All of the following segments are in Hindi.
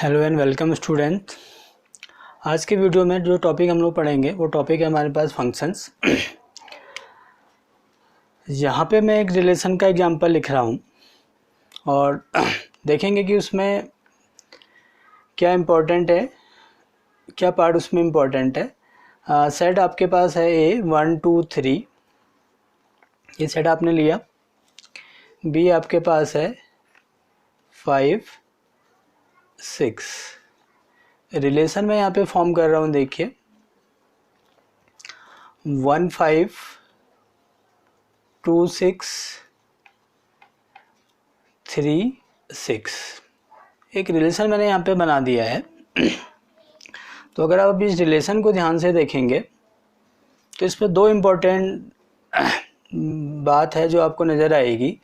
Hello and welcome student. आज के वीडियो में जो टॉपिक हम लोग पढ़ेंगे वो टॉपिक है हमारे पास फंक्शंस। यहाँ पे मैं एक रिलेशन का एग्जांपल लिख रहा हूँ और देखेंगे कि उसमें क्या इम्पोर्टेंट है, क्या पार्ट उसमें इम्पोर्टेंट है। सेट आपके पास है ए 1 2 3, ये सेट आपने लिया। बी आपके पास है 5 6। रिलेशन में यहाँ पे फॉर्म कर रहा हूँ, देखिए 1 5 2 6 3 6, एक रिलेशन मैंने यहाँ पे बना दिया है। तो अगर आप अभी इस रिलेशन को ध्यान से देखेंगे तो इसमें दो इम्पोर्टेंट बात है जो आपको नज़र आएगी।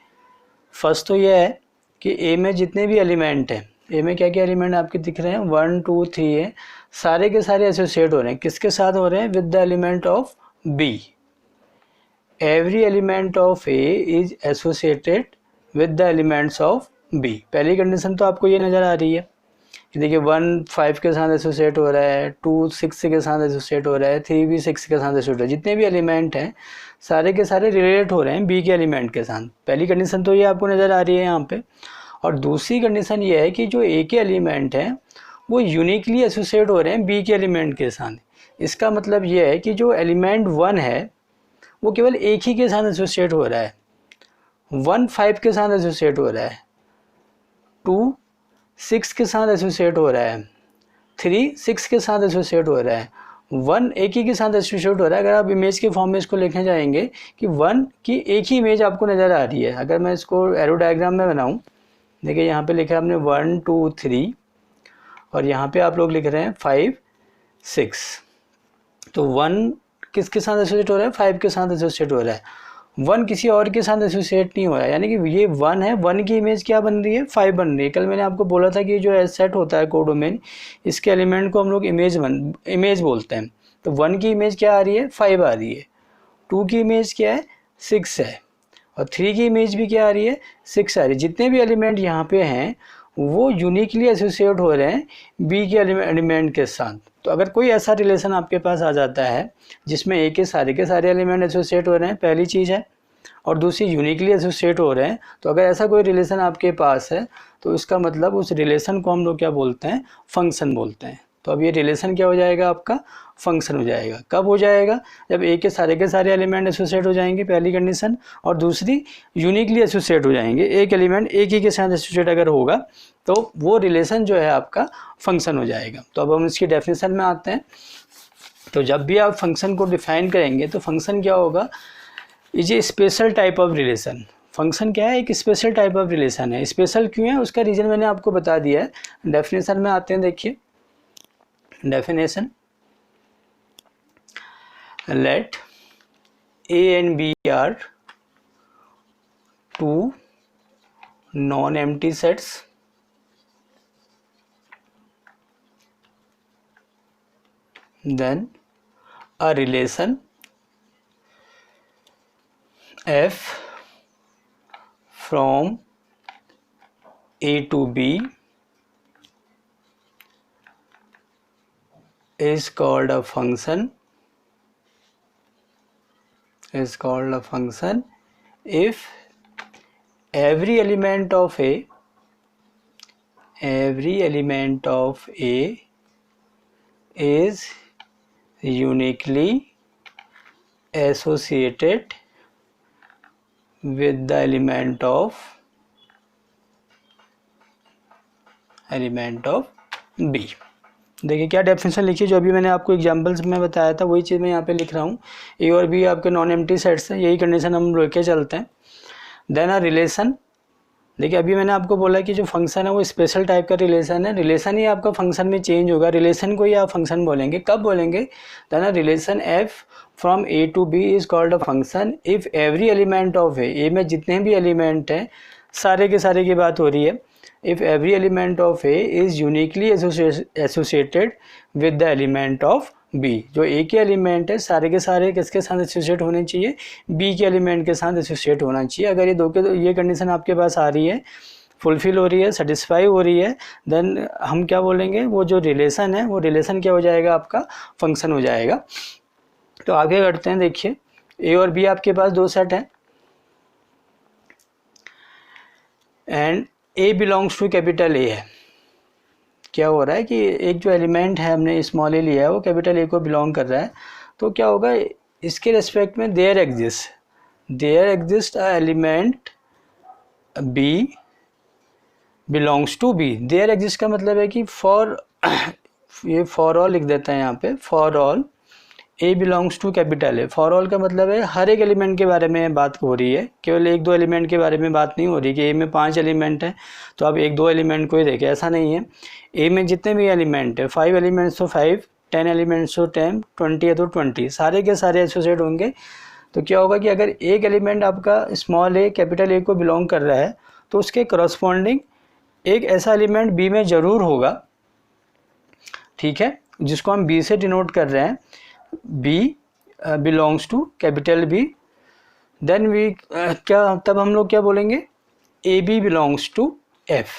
फर्स्ट तो यह है कि ए में जितने भी एलिमेंट हैं, ए में क्या क्या एलिमेंट आपके दिख रहे हैं 1 2 3 है, सारे के सारे एसोसिएट हो रहे हैं। किसके साथ हो रहे हैं? With the element of B. Every element of A is associated with the elements of B. पहली कंडीशन तो आपको ये नज़र आ रही है कि देखिए 1 5 के साथ एसोसिएट हो रहा है, 2 6 के साथ एसोसिएट हो रहा है, 3 भी 6 के साथ एसोसिएट हो रहा है। जितने भी एलिमेंट हैं सारे के सारे रिलेट हो रहे हैं बी के एलिमेंट के साथ। पहली कंडीशन तो ये आपको नज़र आ रही है यहाँ पे। और दूसरी कंडीशन ये है कि जो ए के एलिमेंट हैं वो यूनिकली एसोसिएट हो रहे हैं बी के एलिमेंट के साथ। इसका मतलब ये है कि जो एलिमेंट 1 है वो केवल एक ही के साथ एसोसिएट हो रहा है। 1 5 के साथ एसोसिएट हो रहा है, 2 6 के साथ एसोसिएट हो रहा है, 3 6 के साथ एसोसिएट हो रहा है, 1 एक ही के साथ एसोसिएट हो रहा है। अगर आप इमेज के फॉर्म में इसको लिखने जाएंगे कि 1 की एक ही इमेज आपको नज़र आ रही है। अगर मैं इसको एरो डायग्राम में बनाऊं, देखिए यहाँ पे लिखा है हमने 1 2 3 और यहाँ पे आप लोग लिख रहे हैं 5 6। तो 1 किसके साथ एसोसिएट हो रहा है? 5 के साथ एसोसिएट हो रहा है। 1 किसी और के साथ एसोसिएट नहीं हो रहा है, यानी कि ये 1 है, 1 की इमेज क्या बन रही है? 5 बन रही है। कल मैंने आपको बोला था कि जो एस सेट होता है कोडोमेन, इसके एलिमेंट को हम लोग इमेज बोलते हैं। तो 1 की इमेज क्या आ रही है? 5 आ रही है। 2 की इमेज क्या है? 6 है। और 3 की इमेज भी क्या आ रही है? 6 आ रही है। जितने भी एलिमेंट यहाँ पे हैं वो यूनिकली एसोसिएट हो रहे हैं बी के एलिमेंट के साथ। तो अगर कोई ऐसा रिलेशन आपके पास आ जाता है जिसमें ए के सारे एलिमेंट एसोसिएट हो रहे हैं, पहली चीज़ है, और दूसरी यूनिकली एसोसिएट हो रहे हैं, तो अगर ऐसा कोई रिलेशन आपके पास है तो इसका मतलब उस रिलेशन को हम लोग क्या बोलते हैं? फंक्शन बोलते हैं। तो अब ये रिलेशन क्या हो जाएगा? आपका फंक्शन हो जाएगा। कब हो जाएगा? जब ए के सारे एलिमेंट एसोसिएट हो जाएंगे, पहली कंडीशन, और दूसरी यूनिकली एसोसिएट हो जाएंगे। एक एलिमेंट एक ही के साथ एसोसिएट अगर होगा तो वो रिलेशन जो है आपका फंक्शन हो जाएगा। तो अब हम इसकी डेफिनेशन में आते हैं। तो जब भी आप फंक्शन को डिफाइन करेंगे तो फंक्शन क्या होगा? Is a special type of relation. Function क्या है? एक स्पेशल टाइप ऑफ रिलेशन है। स्पेशल क्यों है उसका रीज़न मैंने आपको बता दिया है। डेफिनेशन में आते हैं, देखिए definition, let A and B are two non empty sets then a relation f from a to b is called a function, if every element of a is uniquely associated with the element of B। देखिए क्या डेफिनेशन लिखी, जो अभी मैंने आपको एग्जांपल्स में बताया था वही चीज़ मैं यहाँ पे लिख रहा हूँ। ए और बी आपके नॉन एम्प्टी सेट्स हैं, यही कंडीशन हम लेके चलते हैं। देन अ रिलेशन, देखिए अभी मैंने आपको बोला कि जो फंक्शन है वो स्पेशल टाइप का रिलेशन है। रिलेशन ही आपका फंक्शन में चेंज होगा, रिलेशन को ही आप फंक्शन बोलेंगे। कब बोलेंगे? Then a relation f from A to B is called a function if every element of A में जितने भी एलिमेंट हैं सारे के सारे की बात हो रही है, if every element of A is uniquely associated with the element of B। जो A के एलिमेंट है सारे के सारे किसके साथ एसोसिएट होने चाहिए? B के एलिमेंट के साथ एसोसिएट होना चाहिए। अगर ये ये कंडीशन आपके पास आ रही है फुलफिल हो रही है, सेटिस्फाई हो रही है, देन हम क्या बोलेंगे, वो जो रिलेशन है वो रिलेशन क्या हो जाएगा, आपका फंक्शन हो जाएगा। तो आगे करते हैं, देखिए ए और बी आपके पास दो सेट हैं and a belongs to capital A है। क्या हो रहा है कि एक जो एलिमेंट है हमने स्मॉल ए लिया है वो कैपिटल ए को बिलोंग कर रहा है, तो क्या होगा, इसके रेस्पेक्ट में there exist a element b belongs to B. There exist का मतलब है कि फॉर ये फॉर ऑल लिख देते हैं यहाँ पे, for all a belongs to capital A. For all का मतलब है हर एक एलिमेंट के बारे में बात हो रही है, केवल एक दो एलिमेंट के बारे में बात नहीं हो रही कि ए में 5 एलिमेंट हैं तो आप एक दो एलिमेंट को ही देखें, ऐसा नहीं है। ए में जितने भी एलिमेंट है, 5 एलिमेंट्स तो 5, 10 एलिमेंट्स तो 10, 20 है तो 20, सारे के सारे एसोसिएट होंगे। तो क्या होगा कि अगर एक एलिमेंट आपका स्मॉल ए कैपिटल ए को बिलोंग कर रहा है तो उसके करस्पॉन्डिंग एक ऐसा एलिमेंट बी में ज़रूर होगा, ठीक है, जिसको हम बी से डिनोट कर रहे हैं, b belongs to capital B. Then we क्या, तब हम लोग क्या बोलेंगे, a B belongs to f.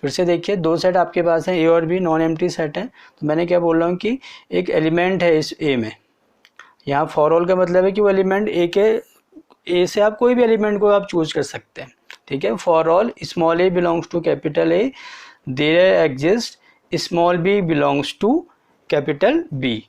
फिर से देखिए, दो सेट आपके पास हैं, ए और बी नॉन एम्प्टी सेट है। तो मैंने क्या बोल रहा हूँ कि एक एलिमेंट है इस ए में, यहाँ फॉर ऑल का मतलब है कि वो एलिमेंट ए के, ए से आप कोई भी एलिमेंट को आप चूज कर सकते हैं, ठीक है। For all small a belongs to capital A, there exist small b belongs to capital B.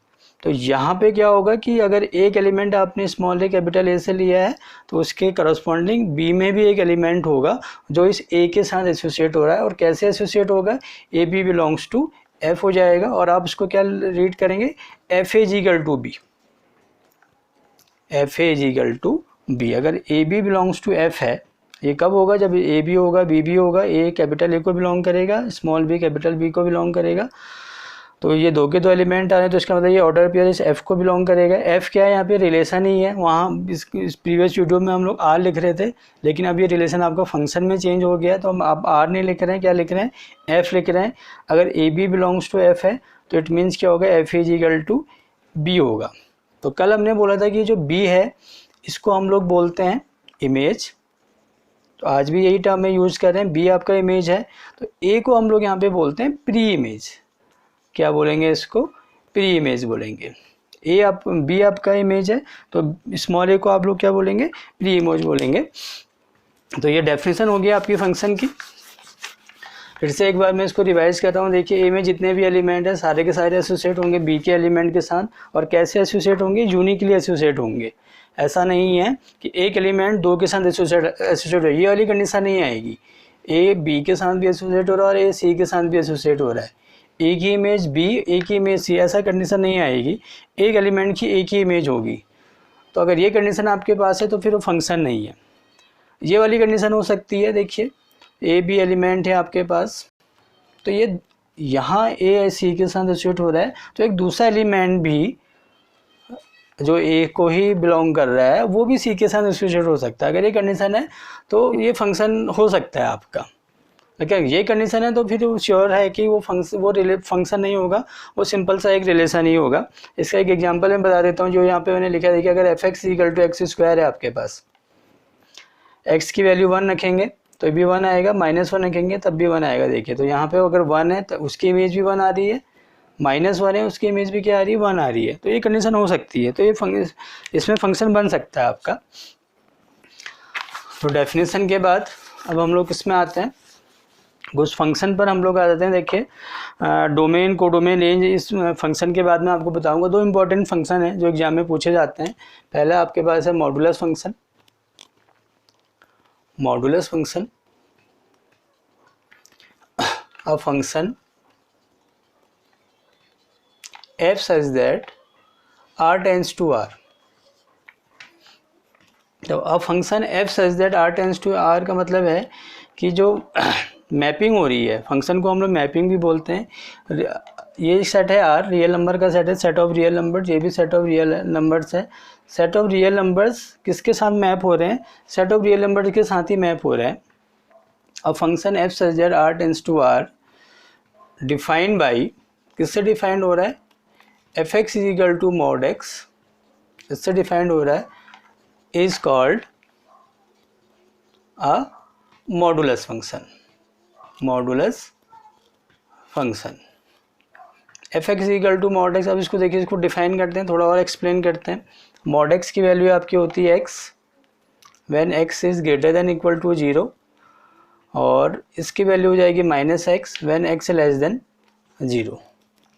तो यहाँ पे क्या होगा कि अगर एक एलिमेंट आपने स्मॉल ए कैपिटल ए से लिया है तो उसके करस्पॉन्डिंग बी में भी एक एलिमेंट होगा जो इस ए के साथ एसोसिएट हो रहा है। और कैसे एसोसिएट होगा, A B belongs to f हो जाएगा, और आप इसको क्या रीड करेंगे, f A is equal to B, f A is equal to B. अगर A B belongs to f है, ये कब होगा, जब ए बी होगा, बी भी होगा, ए कैपिटल ए को बिलोंग करेगा, स्मॉल बी कैपिटल बी को बिलोंग करेगा। तो ये दो के दो एलिमेंट आ रहे हैं, तो इसका मतलब ये ऑर्डर पेयर इस एफ को बिलोंग करेगा। एफ क्या है, यहाँ पे रिलेशन ही है, वहाँ इस प्रीवियस वीडियो में हम लोग आर लिख रहे थे, लेकिन अब ये रिलेशन आपका फंक्शन में चेंज हो गया, तो हम आप आर नहीं लिख रहे हैं, क्या लिख रहे हैं, एफ लिख रहे हैं। अगर A B belongs to f है तो इट मीन्स क्या होगा, f is equal to b होगा। तो कल हमने बोला था कि जो बी है इसको हम लोग बोलते हैं इमेज, तो आज भी यही टर्म में यूज़ कर रहे हैं, बी आपका इमेज है। तो ए को हम लोग यहाँ पे बोलते हैं प्री इमेज, क्या बोलेंगे इसको, प्री इमेज बोलेंगे। ए आप, बी आपका इमेज है तो स्मॉल ए को आप लोग क्या बोलेंगे, प्री इमेज बोलेंगे। तो ये डेफिनेशन हो गया आपकी फंक्शन की। फिर से एक बार मैं इसको रिवाइज कर रहा हूँ, देखिए ए में जितने भी एलिमेंट हैं सारे के सारे एसोसिएट होंगे बी के एलिमेंट के साथ, और कैसे एसोसिएट होंगे, यूनिकली एसोसिएट होंगे। ऐसा नहीं है कि एक एलिमेंट दो के साथ एसोसिएट हो, ये वाली कंडीशन नहीं आएगी। ए बी के साथ भी एसोसिएट हो रहा है और ए सी के साथ भी एसोसिएट हो रहा है, एक ही इमेज बी एक ही इमेज सी, ऐसा कंडीशन नहीं आएगी। एक एलिमेंट की एक ही इमेज होगी। तो अगर ये कंडीशन आपके पास है तो फिर वो फंक्शन नहीं है। ये वाली कंडीशन हो सकती है, देखिए ए बी एलिमेंट है आपके पास, तो ये यहाँ ए सी के साथ एसोसिएट हो रहा है, तो एक दूसरा एलिमेंट भी जो ए को ही बिलोंग कर रहा है वो भी सी के साथ एसोसिएट हो सकता है। अगर ये कंडीशन है तो ये फंक्शन हो सकता है आपका। लेकिन ये कंडीशन है तो फिर श्योर है कि वो फंक्शन नहीं होगा, वो सिंपल सा एक रिलेशन ही होगा। इसका एक एग्जांपल मैं बता देता हूँ, जो यहाँ पे मैंने लिखा है, देखिए अगर f x equal to x square है आपके पास, एक्स की वैल्यू 1 रखेंगे तो भी 1 आएगा, -1 रखेंगे तब भी 1 आएगा। देखिए तो यहाँ पे अगर 1 है तो उसकी इमेज भी 1 आ रही है, -1 है उसकी इमेज भी क्या आ रही है, 1 आ रही है। तो ये कंडीशन हो सकती है, तो ये इसमें फंक्शन बन सकता है आपका। तो डेफिनेशन के बाद अब हम लोग किसमें आते हैं, उस फंक्शन पर हम लोग आ जाते हैं। देखिए डोमेन, कोडोमेन, रेंज, इस फंक्शन के बाद में आपको बताऊंगा। दो इंपॉर्टेंट फंक्शन हैं जो एग्जाम में पूछे जाते हैं। पहला आपके पास है modulus function. Modulus function, a function f such that r tends to r। तो अब function f such that r tends to r का मतलब है कि जो मैपिंग हो रही है, फंक्शन को हम लोग मैपिंग भी बोलते हैं। ये सेट है R, रियल नंबर का सेट है, सेट ऑफ रियल नंबर, ये भी सेट ऑफ रियल नंबर्स है। सेट ऑफ रियल नंबर्स किसके साथ मैप हो रहे हैं, सेट ऑफ रियल नंबर्स के साथ ही मैप हो रहे हैं। अब function f such that r tends to r defined by, किससे डिफाइंड हो रहा है, f x is equal to mod x, इससे डिफाइंड हो रहा है, is called a modulus function, modulus function. F x equal to mod x. अब इसको देखिए, इसको डिफाइन करते हैं, थोड़ा और एक्सप्लेन करते हैं। मॉड एक्स की वैल्यू आपकी होती है x when x is greater than equal to 0, और इसकी वैल्यू हो जाएगी minus x when x less than 0।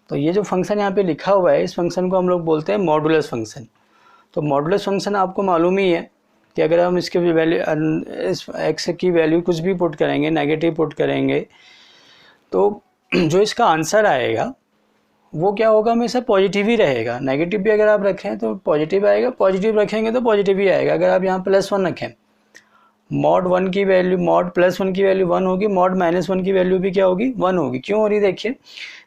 तो ये जो फंक्शन यहाँ पे लिखा हुआ है, इस फंक्शन को हम लोग बोलते हैं मॉडुलस फंक्शन। तो मॉडुलस फंक्शन आपको मालूम ही है कि अगर हम इसके वैल्यू, इस एक्स की वैल्यू कुछ भी पुट करेंगे, नेगेटिव पुट करेंगे, तो जो इसका आंसर आएगा वो क्या होगा, हमेशा पॉजिटिव ही रहेगा। नेगेटिव भी अगर आप रखें तो पॉजिटिव आएगा, पॉजिटिव रखेंगे तो पॉजिटिव ही आएगा। अगर आप यहाँ +1 रखें, मॉड 1 की वैल्यू, मॉड +1 की वैल्यू 1 होगी, मॉड -1 की वैल्यू भी क्या होगी, 1 होगी। क्यों हो रही, देखिए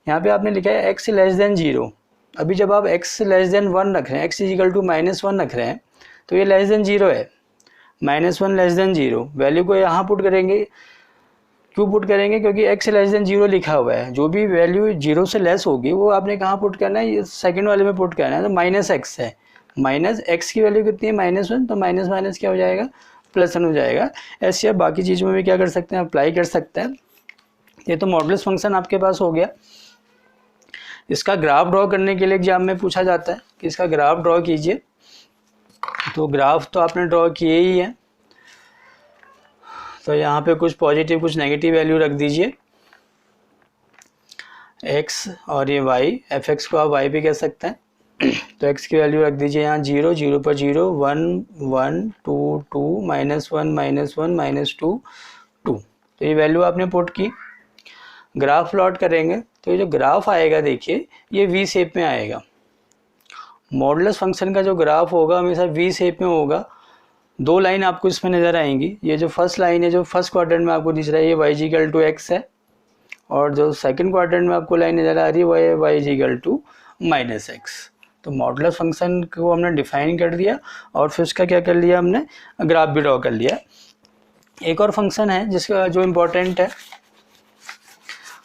यहाँ पे आपने लिखा है x लेस देन 0। अभी जब आप x लेस देन 1 रख रहे हैं, x इक्वल टू -1 रख रहे हैं, तो ये लेस देन 0 है। -1 लेस देन 0 वैल्यू को यहाँ पुट करेंगे। क्यों पुट करेंगे, क्योंकि x लेस देन 0 लिखा हुआ है। जो भी वैल्यू 0 से लेस होगी वो आपने कहाँ पुट करना है, ये सेकंड वाले में पुट करना है। तो -x है, -x की वैल्यू कितनी है, -1, तो माइनस माइनस क्या हो जाएगा, +1 हो जाएगा। ऐसे आप बाकी चीज़ों में भी क्या कर सकते हैं, अप्लाई कर सकते हैं। ये तो मॉडुलस फंक्शन आपके पास हो गया। इसका ग्राफ ड्रॉ करने के लिए एग्जाम में पूछा जाता है कि इसका ग्राफ ड्रॉ कीजिए। तो ग्राफ तो आपने ड्रॉ किए ही है, तो यहाँ पे कुछ पॉजिटिव कुछ नेगेटिव वैल्यू रख दीजिए, x और ये y, एफ एक्स को आप y भी कह सकते हैं। तो x की वैल्यू रख दीजिए यहाँ 0, 0 पर 0, 1, 1, 2, 2, -1, -1, -2, 2। तो ये वैल्यू आपने पुट की। ग्राफ प्लॉट करेंगे तो ये जो ग्राफ आएगा, देखिए ये वी शेप में आएगा। मॉडुलस फंक्शन का जो ग्राफ होगा हमेशा वी शेप में होगा। दो लाइन आपको इसमें नज़र आएंगी। ये जो फर्स्ट लाइन है, जो फर्स्ट क्वाड्रेंट में आपको दिख रहा है, ये y इक्वल टू x है, और जो सेकंड क्वाड्रेंट में आपको लाइन नज़र आ रही है वो है y इक्वल टू -x। तो मॉडुलस फंक्शन को हमने डिफाइन कर दिया और फिर उसका क्या कर लिया, हमने ग्राफ भी ड्रॉ कर लिया। एक और फंक्शन है जिसका जो इम्पोर्टेंट है,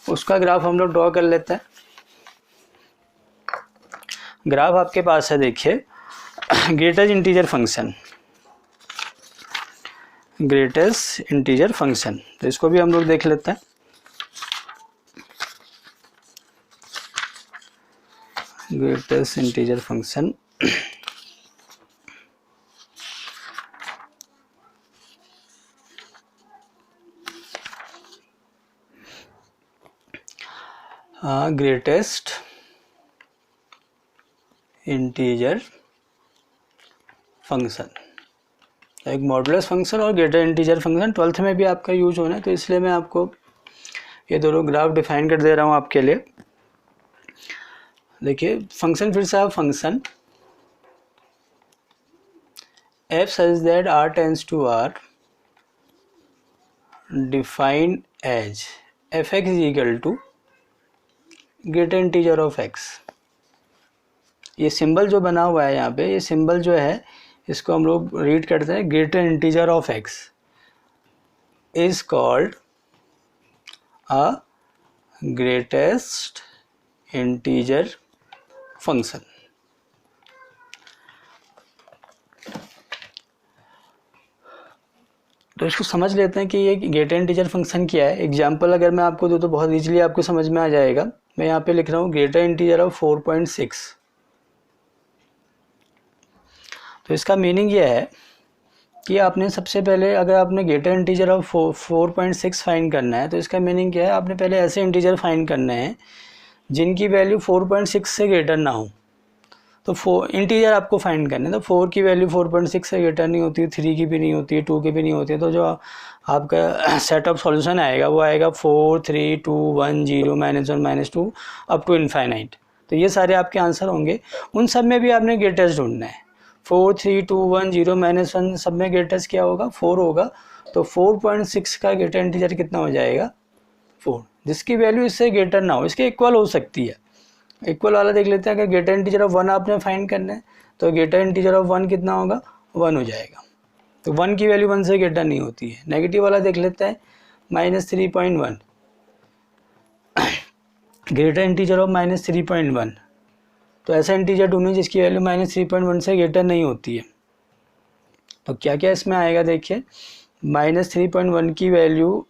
उसका ग्राफ हम लोग ड्रॉ कर लेते हैं। ग्राफ आपके पास है, देखिए greatest integer function, greatest integer function. तो इसको भी हम लोग देख लेते हैं। Greatest integer function, greatest integer function, एक मॉडुलस फंक्शन और ग्रेटर इंटीजर फंक्शन 12th में भी आपका यूज होना है, तो इसलिए मैं आपको ये दोनों ग्राफ डिफाइन कर दे रहा हूँ आपके लिए। देखिए फंक्शन फिर से, आप function f such that r tends to r defined as f(x) is equal to greater integer of x। ये सिंबल जो बना हुआ है यहाँ पे, ये सिंबल जो है इसको हम लोग रीड करते हैं, greater integer of x is called a greatest integer function. तो इसको समझ लेते हैं कि ये ग्रेटर इंटीजर फंक्शन क्या है। एग्जाम्पल अगर मैं आपको दूँ तो बहुत इजीली आपको समझ में आ जाएगा। मैं यहाँ पे लिख रहा हूँ ग्रेटर इंटीजर ऑफ 4.6। तो इसका मीनिंग ये है कि आपने सबसे पहले, अगर आपने ग्रेटर इंटीजर ऑफ 4.6 फाइंड करना है, तो इसका मीनिंग क्या है, आपने पहले ऐसे इंटीजर फाइंड करने हैं जिनकी वैल्यू 4.6 से ग्रेटर ना हो। तो इंटीजर आपको फाइंड करना है, तो 4 की वैल्यू 4.6 से ग्रेटर नहीं होती, 3 की भी नहीं होती, 2 की भी नहीं होती। तो जो आपका सेट ऑफ सॉल्यूशन आएगा वो आएगा 4, 3, 2, 1, 0, -1, -2 अप टू इनफाइनाइट। तो ये सारे आपके आंसर होंगे। उन सब में भी आपने ग्रेटेस्ट ढूंढना है। 4, 3, 2, 1, 0, -1 सब में ग्रेटेस्ट क्या होगा, 4 होगा। तो 4.6 का ग्रेटर इंटीजर कितना हो जाएगा, 4, जिसकी वैल्यू इससे ग्रेटर ना हो, इसके इक्वल हो सकती है। इक्वल वाला देख लेते हैं। अगर ग्रेटर इंटीजर ऑफ 1 आपने फाइंड करना है तो ग्रेटर इंटीजर ऑफ 1 कितना होगा, 1 हो जाएगा। तो 1 की वैल्यू 1 से ग्रेटर नहीं होती है। नेगेटिव वाला देख लेते हैं, -3.1, ग्रेटर इंटीजर ऑफ -3.1। तो ऐसा इंटीजर ढूंढें जिसकी वैल्यू -3.1 से ग्रेटर नहीं होती है। तो क्या क्या इसमें आएगा, देखिए -3.1 की वैल्यू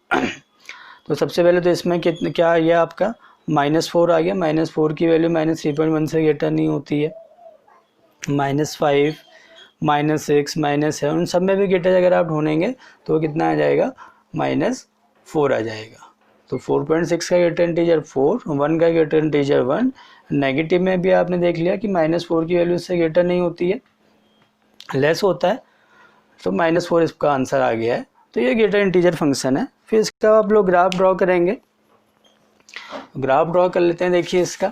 तो सबसे पहले तो इसमें कितना क्या आ गया आपका -4 आ गया। -4 की वैल्यू -3.1 से ग्रेटर नहीं होती है। -5 -6 -7 उन सब में भी ग्रेटर अगर आप ढूंढेंगे तो कितना आ जाएगा -4 आ जाएगा। तो 4.6 का ग्रेटर इंटीजर 4, 1 का ग्रेटर इंटीजर 1। नेगेटिव में भी आपने देख लिया कि -4 की वैल्यू इससे ग्रेटर नहीं होती है, लेस होता है, तो -4 इसका आंसर आ गया है। तो ये ग्रेटर इंटीजर फंक्शन है। फिर इसका आप लोग ग्राफ ड्रॉ करेंगे। ग्राफ ड्रॉ कर लेते हैं। देखिए इसका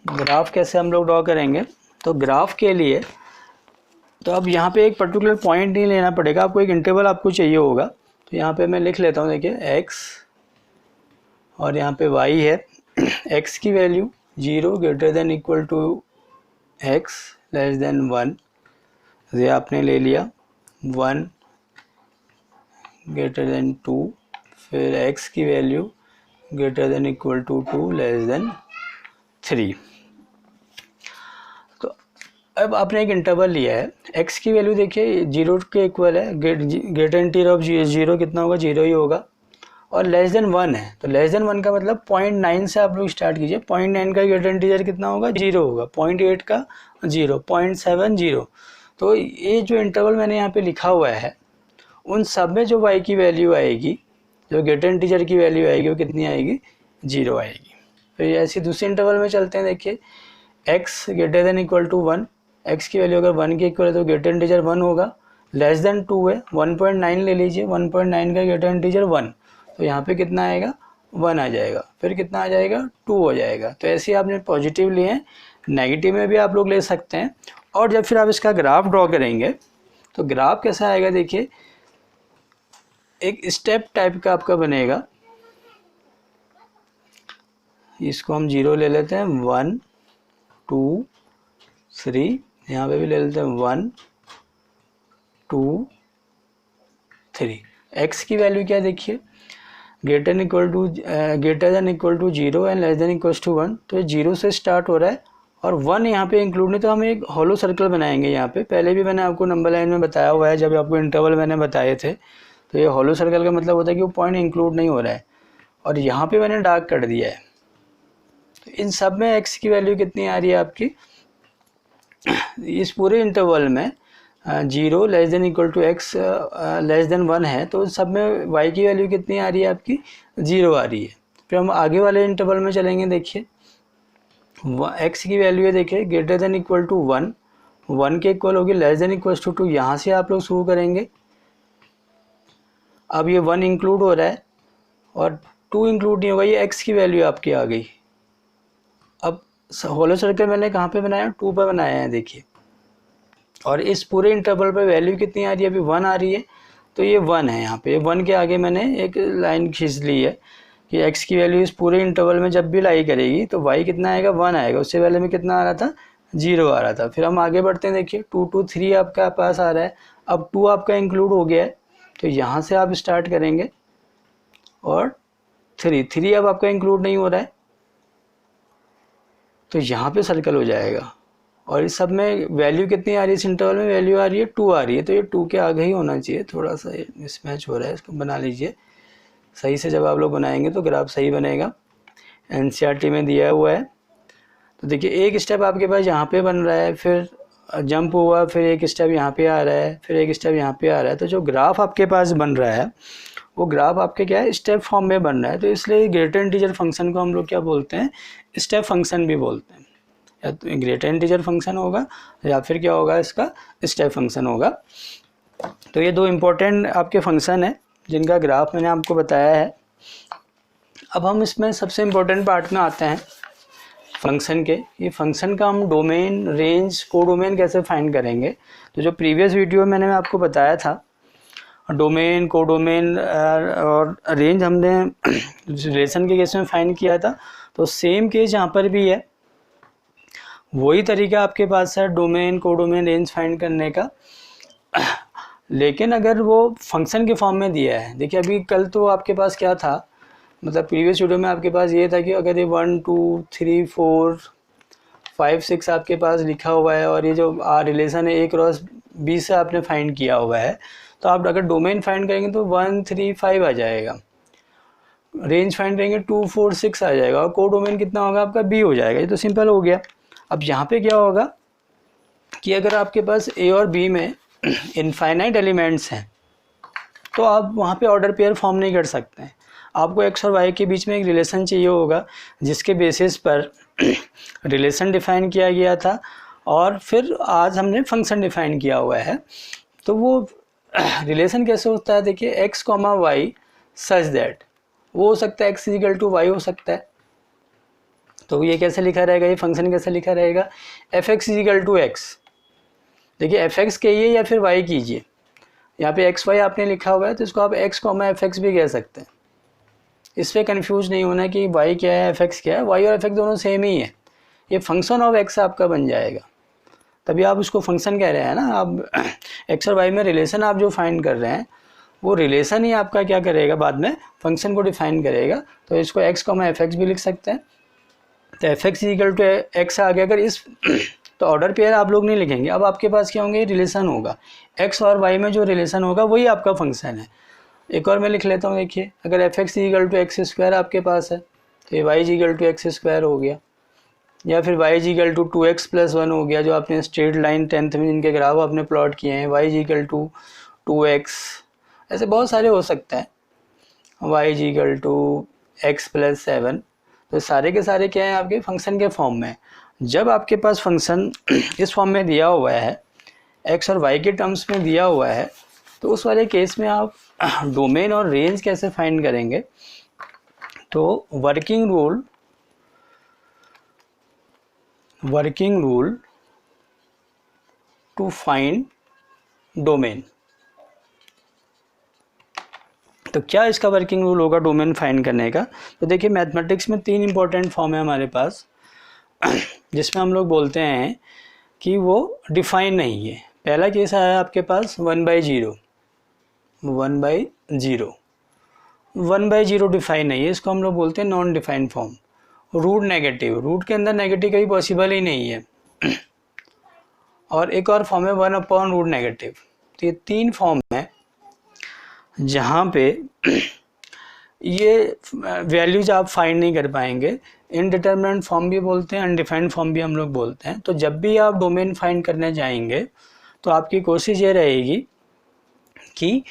ग्राफ कैसे हम लोग ड्रॉ करेंगे। तो ग्राफ के लिए तो अब यहाँ पे एक पर्टिकुलर पॉइंट नहीं लेना पड़ेगा, आपको एक इंटरवल आपको चाहिए होगा। तो यहाँ पे मैं लिख लेता हूँ, देखिए x और यहाँ पे y है। x की value 0 greater than equal to x less than 1, ये आपने ले लिया। 1 ग्रेटर देन 2, फिर x की value greater than equal to 2 less than 3। तो अब आपने एक इंटरवल लिया है, x की वैल्यू देखिए 0 के इक्वल है, ग्रेटर इंटीजर ऑफ 0 कितना होगा, 0 ही होगा, और लेस देन 1 है। तो लेस देन 1 का मतलब 0.9 से आप लोग स्टार्ट कीजिए। 0.9 का ग्रेटर इंटीजर कितना होगा, 0 होगा। 0.8 का 0, 0.7 0। तो ये जो इंटरवल मैंने यहाँ पे लिखा हुआ है, उन सब में जो y की वैल्यू आएगी, जो ग्रेटर इंटीजर की वैल्यू आएगी, वो कितनी आएगी, 0 आएगी। फिर ऐसे दूसरे इंटरवल में चलते हैं। देखिए x greater than equal to 1, x की वैल्यू अगर 1 के इक्वल है तो ग्रेटर इंटीजर 1 होगा। लेस देन 2 है, 1.9 ले लीजिए, 1.9 का ग्रेटर इंटीजर 1, तो यहाँ पे कितना आएगा, 1 आ जाएगा। फिर कितना आ जाएगा, 2 हो जाएगा। तो ऐसे आपने पॉजिटिव लिए हैं, नेगेटिव में भी आप लोग ले सकते हैं। और जब फिर आप इसका ग्राफ ड्रॉ करेंगे तो ग्राफ कैसा आएगा, देखिए एक स्टेप टाइप का आपका बनेगा। इसको हम 0 ले लेते हैं, 1 2 3, यहाँ पे भी ले लेते हैं 1 2 3। x की वैल्यू क्या देखिए, greater than equal to 0 and less than equal to 1। तो ये 0 से स्टार्ट हो रहा है और 1 यहाँ पे इंक्लूड नहीं, तो हम एक हॉलो सर्कल बनाएंगे यहाँ पे। पहले भी मैंने आपको नंबर लाइन में बताया हुआ है, जब आपको इंटरवल मैंने बताए थे। तो ये हॉलो सर्कल का मतलब होता है कि वो पॉइंट इंक्लूड नहीं हो रहा है, और यहाँ पे मैंने डार्क कर दिया है। तो इन सब में x की वैल्यू कितनी आ रही है आपकी, इस पूरे इंटरवल में 0 less than equal to x less than 1 है, तो सब में y की वैल्यू कितनी आ रही है आपकी, 0 आ रही है। फिर हम आगे वाले इंटरवल में चलेंगे। देखिए x की वैल्यू है, देखिए ग्रेटर देन इक्वल टू 1, 1 के इक्वल होगी, लेस देन इक्वल टू 2, यहाँ से आप लोग शुरू करेंगे। अब ये 1 इंक्लूड हो रहा है और 2 इंक्लूड नहीं होगा, ये x की वैल्यू आपकी आ गई। अब होलो सर्कल मैंने कहाँ पे बनाया, 2 पे बनाया है, देखिए। और इस पूरे इंटरवल पे वैल्यू कितनी आ रही है, अभी 1 आ रही है। तो ये 1 है, यहाँ पे 1 के आगे मैंने एक लाइन खींच ली है कि x की वैल्यू इस पूरे इंटरवल में जब भी लाई करेगी तो y कितना आएगा, 1 आएगा। उससे पहले में कितना आ रहा था, 0 आ रहा था। फिर हम आगे बढ़ते हैं। देखिए 2 2 3 आपका पास आ रहा है। अब 2 आपका इंक्लूड हो गया है, तो यहाँ से आप स्टार्ट करेंगे, और 3 अब आपका इंक्लूड नहीं हो रहा है, तो यहाँ पे सर्कल हो जाएगा। और इस सब में वैल्यू कितनी आ रही है, इस इंटरवल में वैल्यू आ रही है 2 आ रही है। तो ये 2 के आगे ही होना चाहिए। थोड़ा सा मिसमैच हो रहा है, इसको बना लीजिए सही से। जब आप लोग बनाएंगे तो ग्राफ सही बनेगा। एनसीईआरटी में दिया हुआ है। तो देखिए एक स्टेप आपके पास यहाँ पे बन रहा है, फिर जंप हुआ, फिर एक स्टेप यहाँ पे आ रहा है, फिर एक स्टेप यहाँ पे आ रहा है। तो जो ग्राफ आपके पास बन रहा है वो ग्राफ आपके क्या है, स्टेप फॉर्म में बन रहा है। तो इसलिए ग्रेटर इंटीजर फंक्शन को हम लोग क्या बोलते हैं, स्टेप फंक्शन भी बोलते हैं। या तो ग्रेटर इंटीजर फंक्शन होगा या फिर क्या होगा, इसका स्टेप फंक्शन होगा। तो ये 2 इम्पोर्टेंट आपके फंक्शन है जिनका ग्राफ मैंने आपको बताया है। अब हम इसमें सबसे इम्पोर्टेंट पार्ट में आते हैं फंक्शन के। ये फंक्शन का हम डोमेन, रेंज, कोडोमेन कैसे फाइंड करेंगे। तो जो प्रीवियस वीडियो में मैंने आपको बताया था, डोमेन, कोडोमेन और रेंज हमने रिलेशन के केस में फाइंड किया था। तो सेम केस यहाँ पर भी है, वही तरीका आपके पास है डोमेन, कोडोमेन, रेंज फाइंड करने का। लेकिन अगर वो फंक्शन के फॉर्म में दिया है, देखिए अभी कल तो आपके पास क्या था, मतलब प्रीवियस वीडियो में आपके पास ये था कि अगर ये 1 2 3 4 5 6 आपके पास लिखा हुआ है और ये जो रिलेशन है A क्रॉस B से आपने फाइंड किया हुआ है, तो आप अगर डोमेन फाइंड करेंगे तो 1 3 5 आ जाएगा, रेंज फाइंड करेंगे 2 4 6 आ जाएगा और को डोमेन कितना होगा आपका B हो जाएगा। ये तो सिंपल हो गया। अब यहाँ पे क्या होगा कि अगर आपके पास A और B में इनफाइनाइट एलिमेंट्स हैं तो आप वहाँ पे ऑर्डर पेयर फॉर्म नहीं कर सकते हैं। आपको x और y के बीच में एक रिलेशन चाहिए होगा जिसके बेसिस पर रिलेशन डिफाइन किया गया था और फिर आज हमने फंक्शन डिफाइन किया हुआ है। तो वो रिलेशन कैसे होता है, देखिए x, y सच दैट, वो हो सकता है x इक्वल टू y हो सकता है। तो ये कैसे लिखा रहेगा, ये फंक्शन कैसे लिखा रहेगा, fx इक्वल टू x। देखिए fx कहिए या फिर y कीजिए, यहाँ पे एक्स वाई आपने लिखा हुआ है तो इसको आप एक्स कॉमा एफ एक्स भी कह सकते हैं। इस पर कन्फ्यूज नहीं होना कि वाई क्या है एफ एक्स क्या है, वाई और एफ एक्स दोनों सेम ही है। ये फंक्शन ऑफ एक्स आपका बन जाएगा, तभी आप उसको फंक्शन कह रहे हैं ना। आप एक्स और वाई में रिलेशन आप जो फाइंड कर रहे हैं वो रिलेशन ही आपका क्या करेगा, बाद में फंक्शन को डिफाइन करेगा। तो इसको एक्स कॉमा एफ एक्स भी लिख सकते हैं। तो f x equal to x आ गया। अगर इस तो ऑर्डर पेयर आप लोग नहीं लिखेंगे, अब आपके पास क्या होंगे, रिलेशन होगा x और y में जो रिलेशन होगा वही आपका फंक्शन है। एक और मैं लिख लेता हूँ, देखिए अगर f x equal to x square आपके पास है तो ये y equal to x square हो गया, या फिर वाई इक्वल टू 2x + 1 हो गया, जो आपने स्ट्रेट लाइन 10th में जिनके ग्राफ आपने प्लॉट किए हैं, वाई इक्वल टू 2x, ऐसे बहुत सारे हो सकते हैं, वाई इक्वल टू x + 7। तो सारे के सारे क्या हैं आपके फंक्शन के फॉर्म में। जब आपके पास फंक्शन इस फॉर्म में दिया हुआ है, x और y के टर्म्स में दिया हुआ है, तो उस वाले केस में आप डोमेन और रेंज कैसे फाइंड करेंगे। तो working rule to find domain. तो क्या इसका वर्किंग रूल होगा डोमेन फाइंड करने का। तो देखिए मैथमेटिक्स में 3 इंपॉर्टेंट फॉर्म है हमारे पास जिसमें हम लोग बोलते हैं कि वो डिफाइन नहीं है। पहला केस आया आपके पास 1/0, 1/0 डिफाइन नहीं है, इसको हम लोग बोलते हैं non define form. Root negative, root के अंदर नेगेटिव कभी पॉसिबल ही नहीं है। और एक और फॉर्म है 1/रूट नेगेटिव। तो ये 3 फॉर्म है जहाँ पे ये वैल्यूज आप फाइंड नहीं कर पाएंगे। इनडिटरमिनेट फॉर्म भी बोलते हैं, अनडिफाइंड फॉर्म भी हम लोग बोलते हैं। तो जब भी आप डोमेन फाइंड करने जाएंगे तो आपकी कोशिश ये रहेगी कि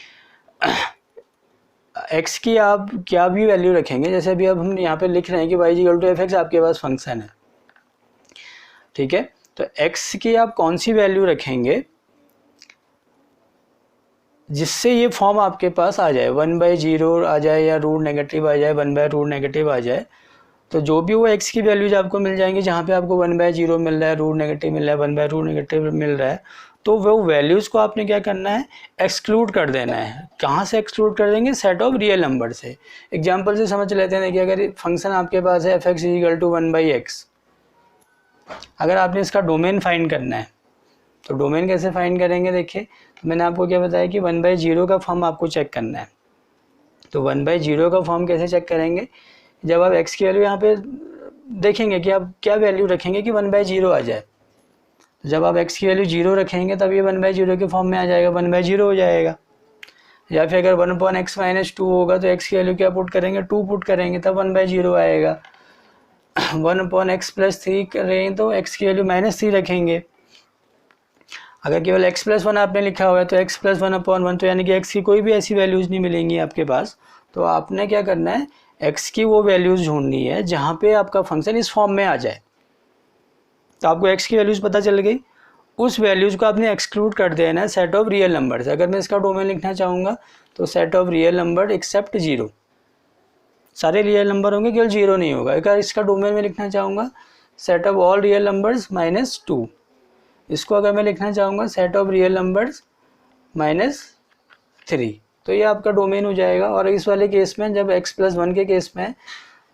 x की आप क्या भी वैल्यू रखेंगे, जैसे अभी अब हम यहाँ पे लिख रहे हैं कि y equal to f x आपके पास फंक्शन है, ठीक है। तो x की आप कौन सी वैल्यू रखेंगे जिससे ये फॉर्म आपके पास आ जाए, 1/0 आ जाए या रूट नेगेटिव आ जाए, 1/रूट नेगेटिव आ जाए। तो जो भी वो x की वैल्यूज आपको मिल जाएंगी जहाँ पे आपको 1/0 मिल रहा है, रूट नेगेटिव मिल रहा है, 1/रूट नेगेटिव मिल रहा है, तो वो वैल्यूज़ को आपने क्या करना है, एक्सक्लूड कर देना है। कहाँ से एक्सक्लूड कर देंगे, सेट ऑफ रियल नंबर से। एग्जाम्पल से समझ लेते हैं कि अगर फंक्शन आपके पास है f x equal to 1/x, अगर आपने इसका डोमेन फाइंड करना है तो डोमेन कैसे फाइंड करेंगे। देखिए तो मैंने आपको क्या बताया कि 1/0 का फॉर्म आपको चेक करना है। तो 1/0 का फॉर्म कैसे चेक करेंगे, जब आप x की वैल्यू यहाँ पे देखेंगे कि आप क्या वैल्यू रखेंगे कि 1/0 आ जाए। तो जब आप x की वैल्यू 0 रखेंगे तब ये 1/0 के फॉर्म में आ जाएगा, 1/0 हो जाएगा। या फिर अगर 1/x - 2 होगा तो x की वैल्यू क्या पुट करेंगे, 2 पुट करेंगे तब 1/0 आएगा। 1/x + 3 करें तो x की वैल्यू -3 रखेंगे। अगर केवल x + 1 आपने लिखा हुआ है तो x + 1/1, तो यानी कि x की कोई भी ऐसी वैल्यूज़ नहीं मिलेंगी आपके पास। तो आपने क्या करना है, x की वो वैल्यूज़ ढूंढनी है जहाँ पे आपका फंक्शन इस फॉर्म में आ जाए। तो आपको x की वैल्यूज़ पता चल गई, उस वैल्यूज़ को आपने एक्सक्लूड कर देना है सेट ऑफ रियल नंबर से। अगर मैं इसका डोमेन लिखना चाहूँगा तो set of real number except 0, सारे रियल नंबर होंगे केवल 0 नहीं होगा। अगर इसका डोमेन में लिखना चाहूँगा set of all real numbers -2, इसको अगर मैं लिखना चाहूँगा सेट ऑफ रियल नंबर्स -3, तो ये आपका डोमेन हो जाएगा। और इस वाले केस में जब x + 1 के केस में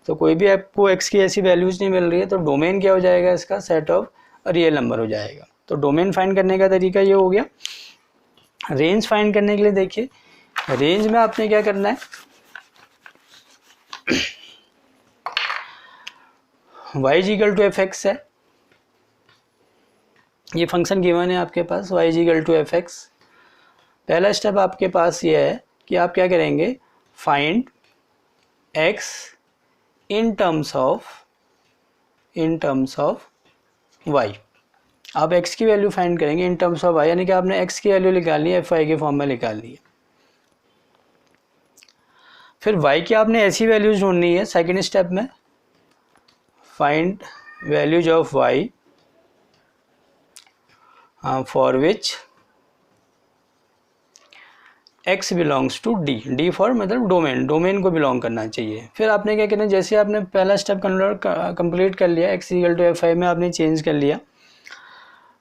तो कोई भी आपको x की ऐसी वैल्यूज़ नहीं मिल रही है तो डोमेन क्या हो जाएगा, इसका सेट ऑफ रियल नंबर हो जाएगा। तो डोमेन फाइंड करने का तरीका ये हो गया। रेंज फाइंड करने के लिए देखिए, रेंज में आपने क्या करना है, y equal to f x है, ये फंक्शन गिवन है आपके पास y is to f x. पहला स्टेप आपके पास ये है कि आप क्या करेंगे, find x in terms of y। आप x की वैल्यू फाइंड करेंगे इन टर्म्स ऑफ y, यानी कि आपने x की वैल्यू निकालनी है, fy के फॉर्म में निकालनी है। फिर y की आपने ऐसी वैल्यूज ढूंढनी है सेकेंड स्टेप में, find values of y for which x belongs to d। d for मतलब डोमेन को बिलोंग करना चाहिए। फिर आपने क्या करना है, जैसे आपने पहला स्टेप कंप्लीट कर लिया, x इक्वल टू f में आपने चेंज कर लिया,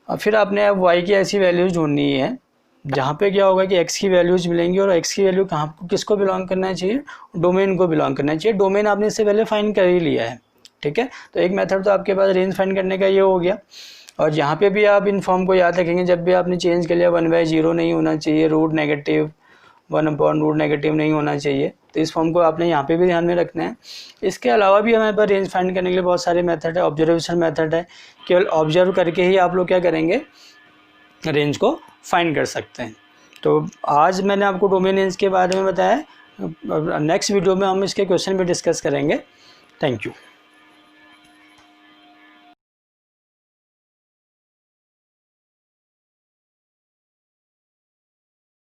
और फिर आपने अब y की ऐसी वैल्यूज ढूंढनी है जहाँ पे क्या होगा कि x की वैल्यूज मिलेंगी, और x की वैल्यू कहाँ किसको बिलोंग करना चाहिए, डोमेन को बिलोंग करना चाहिए। डोमेन आपने इससे पहले फाइंड कर ही लिया है, ठीक है। तो एक मेथड तो आपके पास रेंज फाइंड करने का ये हो गया। और यहाँ पे भी आप इन फॉर्म को याद रखेंगे, जब भी आपने चेंज कर लिया 1/0 नहीं होना चाहिए, रूट नेगेटिव 1/रूट नेगेटिव नहीं होना चाहिए, तो इस फॉर्म को आपने यहाँ पे भी ध्यान में रखना है। इसके अलावा भी हमारे पास रेंज फाइंड करने के लिए बहुत सारे मेथड है। ऑब्जर्वेशन मेथड है, केवल ऑब्जर्व करके ही आप लोग क्या करेंगे, रेंज को फाइंड कर सकते हैं। तो आज मैंने आपको डोमेन रेंज के बारे में बताया, नेक्स्ट वीडियो में हम इसके क्वेश्चन भी डिस्कस करेंगे। Thank you.